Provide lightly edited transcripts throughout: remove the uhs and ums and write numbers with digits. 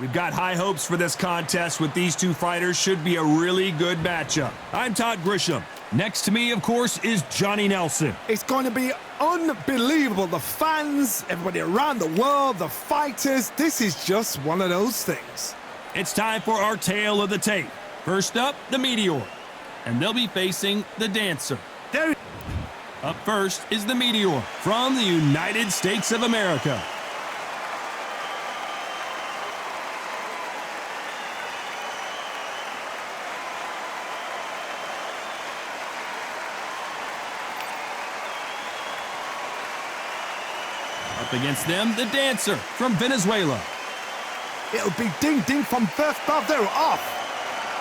We've got high hopes for this contest with these two fighters. Should be a really good matchup. I'm Todd Grisham. Next to me, of course, is Johnny Nelson. It's going to be unbelievable. The fans, everybody around the world, the fighters. This is just one of those things. It's time for our tale of the tape. First up, the Meteor. And they'll be facing the Dancer. Up first is the Meteor from the United States of America. Up against them, the Dancer from Venezuela. It'll be ding-ding from first bell. They're off.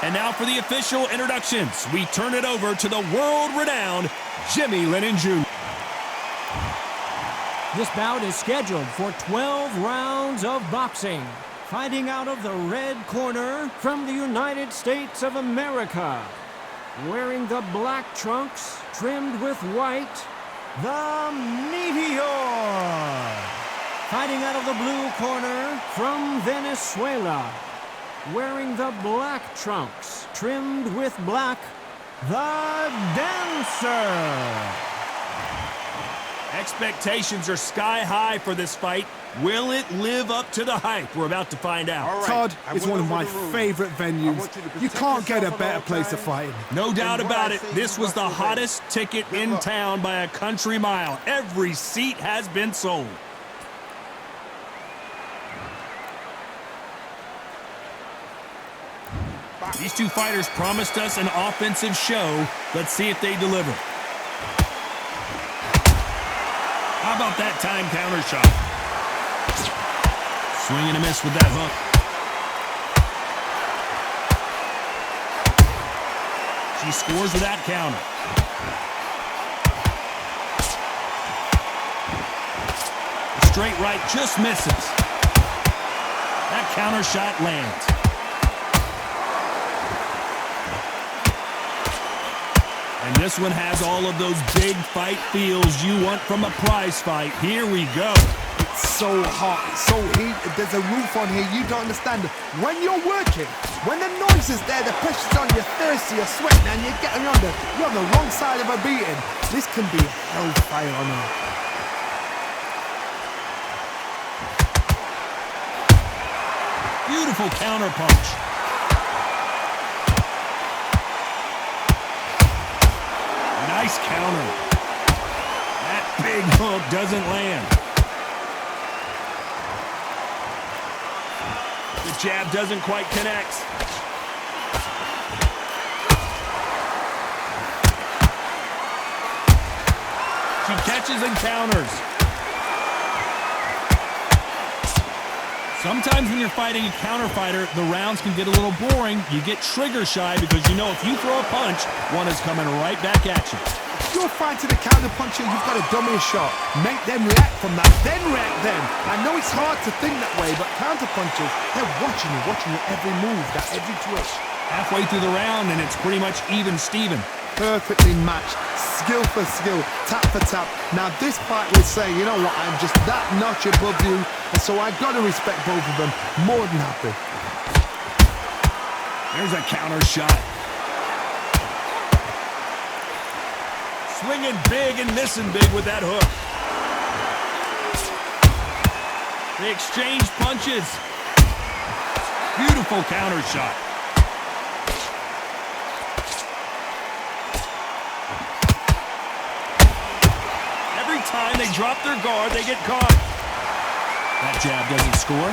And now for the official introductions. We turn it over to the world-renowned Jimmy Lennon Jr. This bout is scheduled for 12 rounds of boxing. Fighting out of the red corner from the United States of America. Wearing the black trunks trimmed with white, the Meteor. Fighting out of the blue corner from Venezuela. Wearing the black trunks trimmed with black, the Dancer. Expectations are sky high for this fight. Will it live up to the hype? We're about to find out. Right. Todd is one of my favorite venues. You can't get a better place to fight in. No doubt about it. This was the hottest ticket in town by a country mile. Every seat has been sold. These two fighters promised us an offensive show. Let's see if they deliver. How about that time counter shot? Swing and a miss with that hook. She scores with that counter. The straight right just misses. That counter shot lands. And this one has all of those big fight feels you want from a prize fight. Here we go. It's so hot, it's so heated. There's a roof on here, you don't understand. When you're working, when the noise is there, the pressure's on, you're thirsty, you're sweating, and you're getting you're on the wrong side of a beating. This can be hellfire on earth. Beautiful counter punch. Nice counter. That big hook doesn't land. The jab doesn't quite connect. She catches and counters. Sometimes when you're fighting a counter fighter, the rounds can get a little boring. You get trigger shy because you know if you throw a punch, one is coming right back at you. If you're fighting a counter puncher, you've got to dummy a shot. Make them react from that, then react then. I know it's hard to think that way, but counter punchers, they're watching your every move, that every twitch. Halfway through the round, and it's pretty much even Steven. Perfectly matched, skill for skill, tap for tap. Now this fight will say, you know what, I'm just that notch above you, and so I've got to respect both of them. More than happy. There's a counter shot. Swinging big and missing big with that hook. They exchange punches. Beautiful counter shot. Time they drop their guard, they get caught. That jab doesn't score.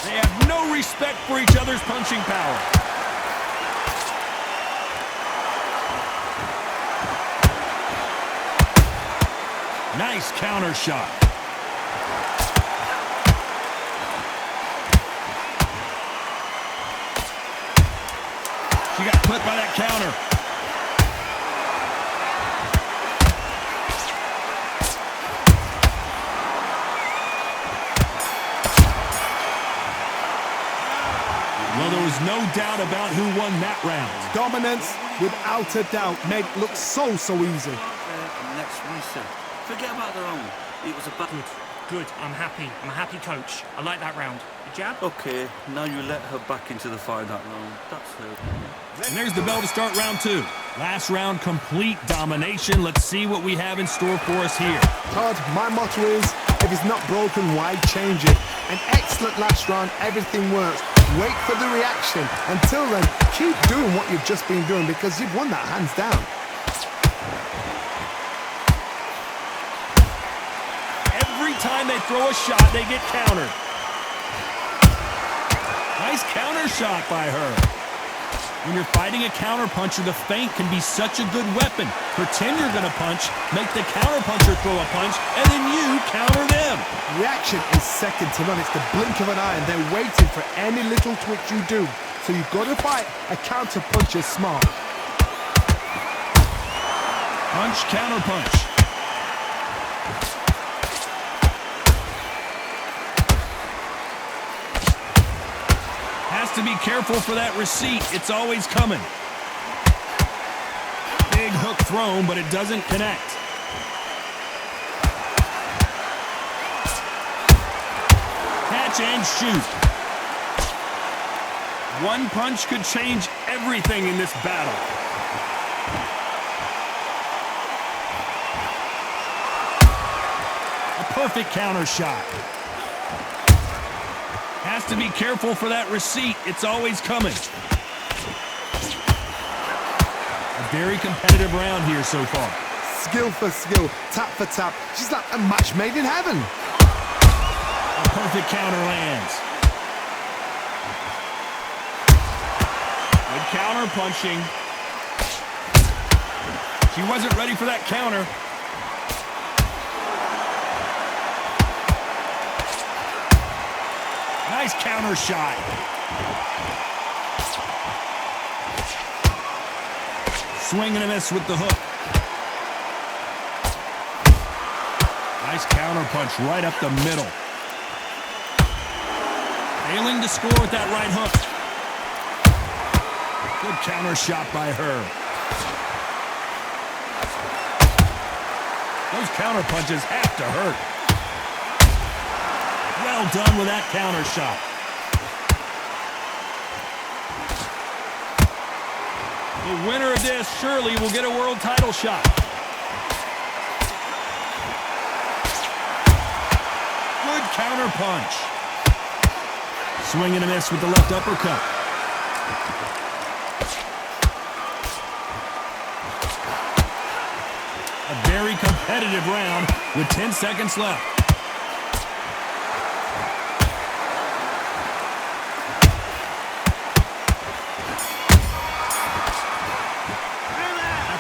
They have no respect for each other's punching power. Nice counter shot. She got clipped by that counter. Well, there was no doubt about who won that round. Dominance, without a doubt, made it look so easy. Next reset. Forget about the round. It was a bad... Good. I'm happy. I'm a happy coach. I like that round. The jab? Okay, now you let her back into the fight that round. That's her. And there's the bell to start round 2. Last round, complete domination. Let's see what we have in store for us here. Todd, my motto is, if it's not broken, why change it? An excellent last round, everything works. Wait for the reaction. Until then, keep doing what you've just been doing because you've won that hands down. Every time they throw a shot, they get countered. Nice counter shot by her. When you're fighting a counterpuncher, the feint can be such a good weapon. Pretend you're going to punch, make the counterpuncher throw a punch, and then you counter them. Reaction is second to none. It's the blink of an eye, and they're waiting for any little twitch you do. So you've got to fight a counterpuncher smart. Punch, counterpunch. Has to be careful for that receipt. It's always coming. Big hook thrown, but it doesn't connect. Catch and shoot. One punch could change everything in this battle. A perfect counter shot. Has to be careful for that receipt. It's always coming. A very competitive round here so far. Skill for skill, tap for tap. She's like a match made in heaven. A perfect counter lands. Good counter punching. She wasn't ready for that counter. Nice counter shot. Swing and a miss with the hook. Nice counter punch right up the middle. Failing to score with that right hook. Good counter shot by her. Those counter punches have to hurt. Well done with that counter shot. The winner of this surely will get a world title shot. Good counter punch. Swing and a miss with the left uppercut. A very competitive round with 10 seconds left.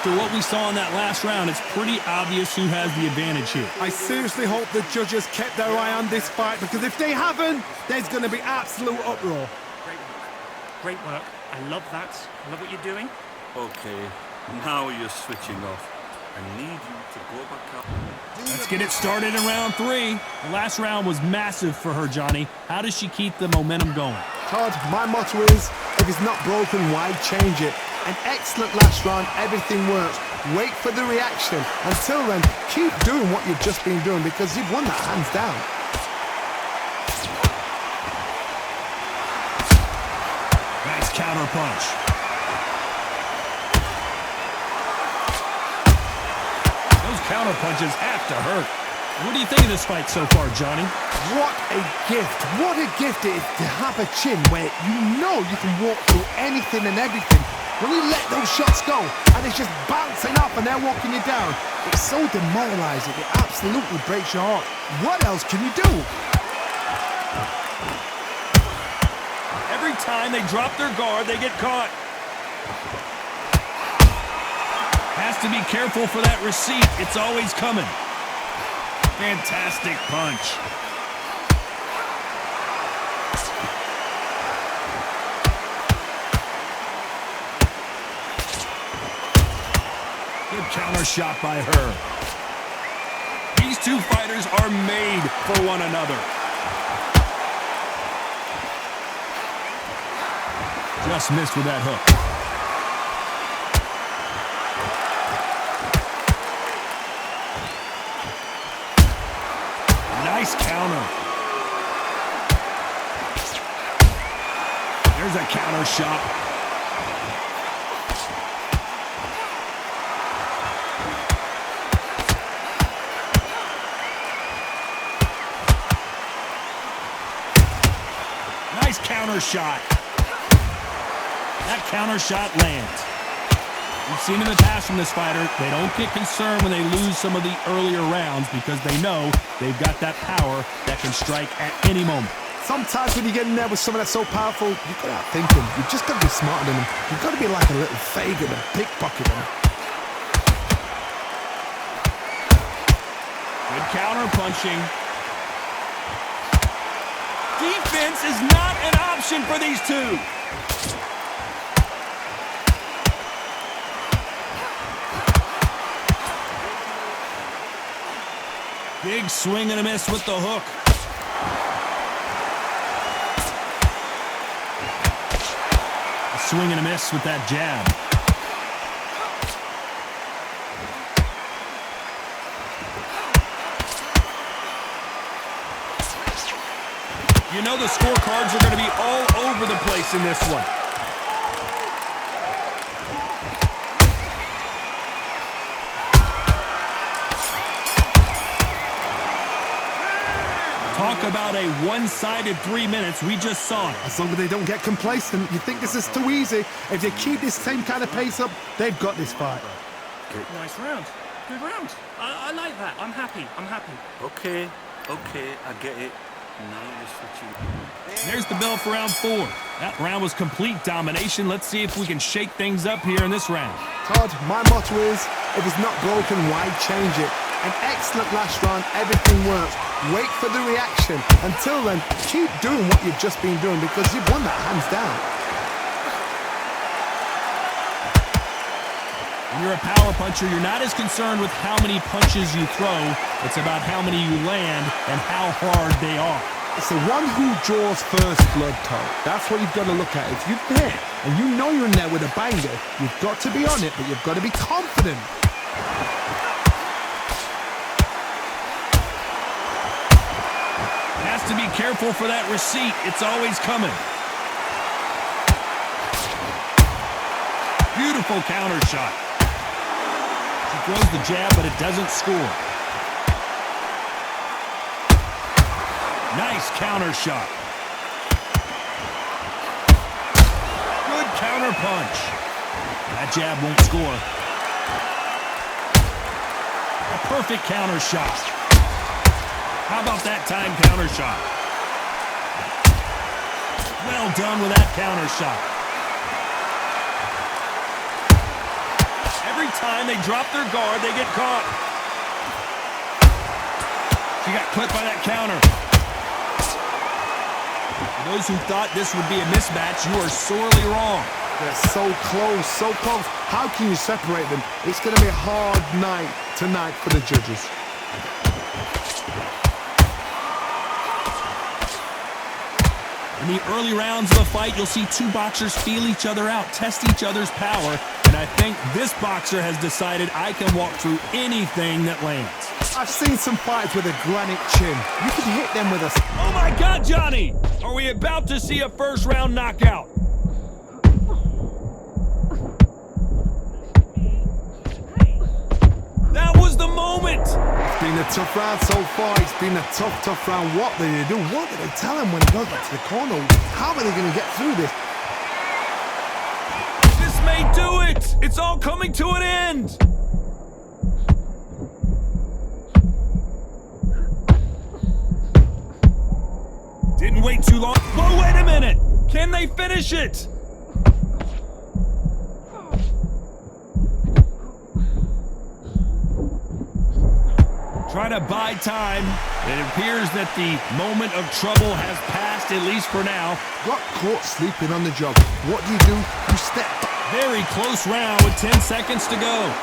After what we saw in that last round, it's pretty obvious who has the advantage here. I seriously hope the judges kept their eye on this fight because if they haven't, there's going to be absolute uproar. Great work. I love that. I love what you're doing. Okay, now you're switching off. I need you to go back up. Let's get it started in round 3. The last round was massive for her, Johnny. How does she keep the momentum going? Todd, my motto is, if it's not broken, why change it? An excellent last round, everything works. Wait for the reaction. Until then, keep doing what you've just been doing because you've won that hands down. Nice counter punch. Those counter punches have to hurt. What do you think of this fight so far, Johnny? What a gift. What a gift it is to have a chin where you know you can walk through anything and everything. When you let those shots go and it's just bouncing off and they're walking you down, it's so demoralizing. It absolutely breaks your heart. What else can you do? Every time they drop their guard, they get caught. Has to be careful for that receipt. It's always coming. Fantastic punch. Good counter shot by her. These two fighters are made for one another. Just missed with that hook. counter. There's a counter shot. Nice counter shot. That counter shot lands. We've seen in the past from this fighter, they don't get concerned when they lose some of the earlier rounds because they know they've got that power that can strike at any moment. Sometimes when you get in there with someone that's so powerful, you've got to outthink him. You've just got to be smarter than him. You've got to be like a little Fagin and pickpocket him. Good counter punching. Defense is not an option for these two. Big swing and a miss with the hook. A swing and a miss with that jab. You know the scorecards are going to be all over the place in this one. Talk about a one-sided 3 minutes. We just saw it. As long as they don't get complacent, you think this is too easy. If they keep this same kind of pace up, they've got this fight. Nice round. Good round. I like that. I'm happy. I'm happy. Okay, I get it. Now you're switching. There's the bell for round 4. That round was complete domination. Let's see if we can shake things up here in this round. Todd, my motto is, if it's not broken, why change it? An excellent last round, everything works. Wait for the reaction. Until then, keep doing what you've just been doing because you've won that hands down. When you're a power puncher, you're not as concerned with how many punches you throw. It's about how many you land and how hard they are. It's the one who draws first blood, Todd. That's what you've got to look at. If you're there and you know you're in there with a banger, you've got to be on it, but you've got to be confident. Has to be careful for that receipt. It's always coming. Beautiful counter shot. She throws the jab, but it doesn't score. Nice counter shot. Good counter punch. That jab won't score. A perfect counter shot. How about that time counter shot? Well done with that counter shot. Every time they drop their guard, they get caught. She got clipped by that counter. For those who thought this would be a mismatch, you are sorely wrong. They're so close, so close. How can you separate them? It's going to be a hard night tonight for the judges. In the early rounds of a fight, you'll see two boxers feel each other out, test each other's power, and I think this boxer has decided I can walk through anything that lands. I've seen some fights with a granite chin. You can hit them with a... Oh my God, Johnny! Are we about to see a first-round knockout? That was the moment! It's been a tough round so far. It's been a tough round. What do they do? What do they tell him when he goes back to the corner? How are they going to get through this? This may do it! It's all coming to an end! Didn't wait too long. Whoa, wait a minute! Can they finish it? Trying to buy time. It appears that the moment of trouble has passed, at least for now. Got caught sleeping on the job. What do? You step back. Very close round with 10 seconds to go.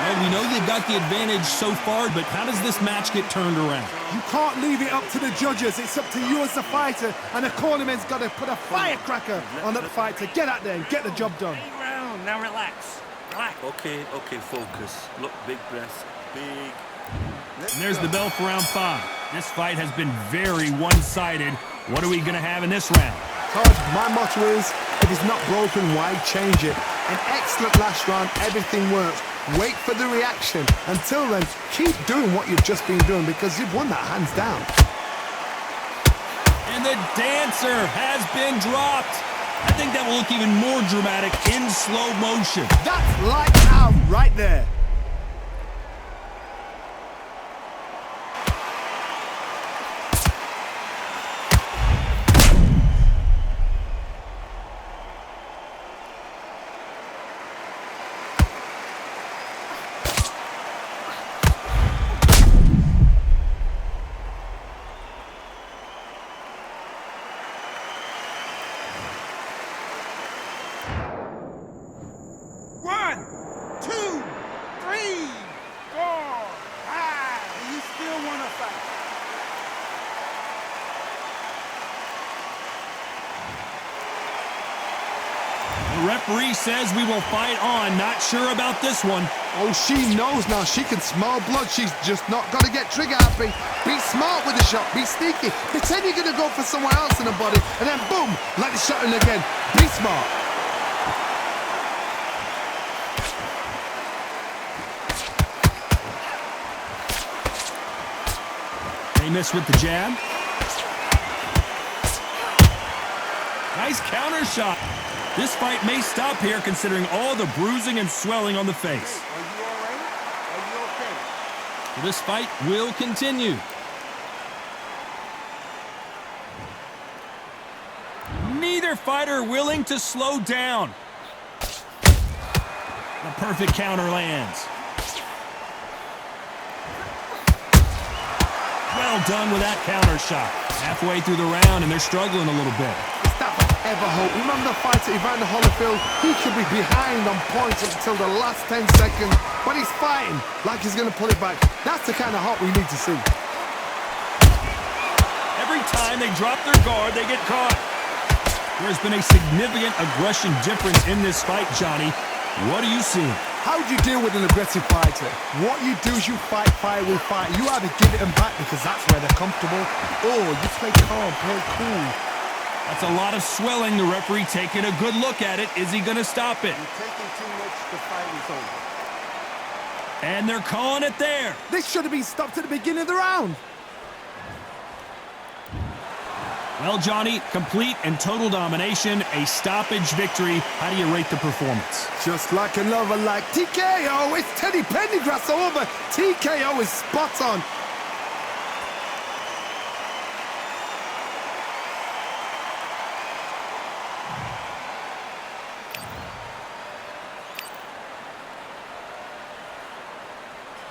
No side, we know they've got the advantage so far, but how does this match get turned around? You can't leave it up to the judges. It's up to you as the fighter, and the cornerman's got to put a firecracker on that fight to get out there and get the job done. Big round. Now relax. Relax. Okay, focus. Look, big breath. Big. And there's the bell for round 5. This fight has been very one-sided. What are we going to have in this round? Todd, my motto is, if it's not broken, why change it? An excellent last round, everything works. Wait for the reaction. Until then, keep doing what you've just been doing because you've won that hands down. And the dancer has been dropped. I think that will look even more dramatic in slow motion. That's lights out right there. The referee says we will fight on. Not sure about this one. Oh, she knows now. She can smell blood. She's just not got to get trigger happy. Be smart with the shot. Be sneaky. Pretend you're going to go for somewhere else in the body, and then boom, let the shot in again. Be smart. They miss with the jab. Nice counter shot. This fight may stop here considering all the bruising and swelling on the face. Are you all right? Are you okay? This fight will continue. Neither fighter willing to slow down. The perfect counter lands. Well done with that counter shot. Halfway through the round and they're struggling a little bit. Is that ever hope? Remember the fight at Evander Holyfield? He could be behind on points until the last 10 seconds, but he's fighting like he's going to pull it back. That's the kind of heart we need to see. Every time they drop their guard, they get caught. There's been a significant aggression difference in this fight, Johnny. What are you seeing? How do you deal with an aggressive fighter? What you do is you fight fire with fire. You either give it them back because that's where they're comfortable, or you play calm, play cool. That's a lot of swelling. The referee taking a good look at it. Is he going to stop it? You're taking too much, the fight is over. And they're calling it there. This should have been stopped at the beginning of the round. Well, Johnny, complete and total domination, a stoppage victory. How do you rate the performance? Just like another like TKO, it's Teddy Pendergrass over. TKO is spot on.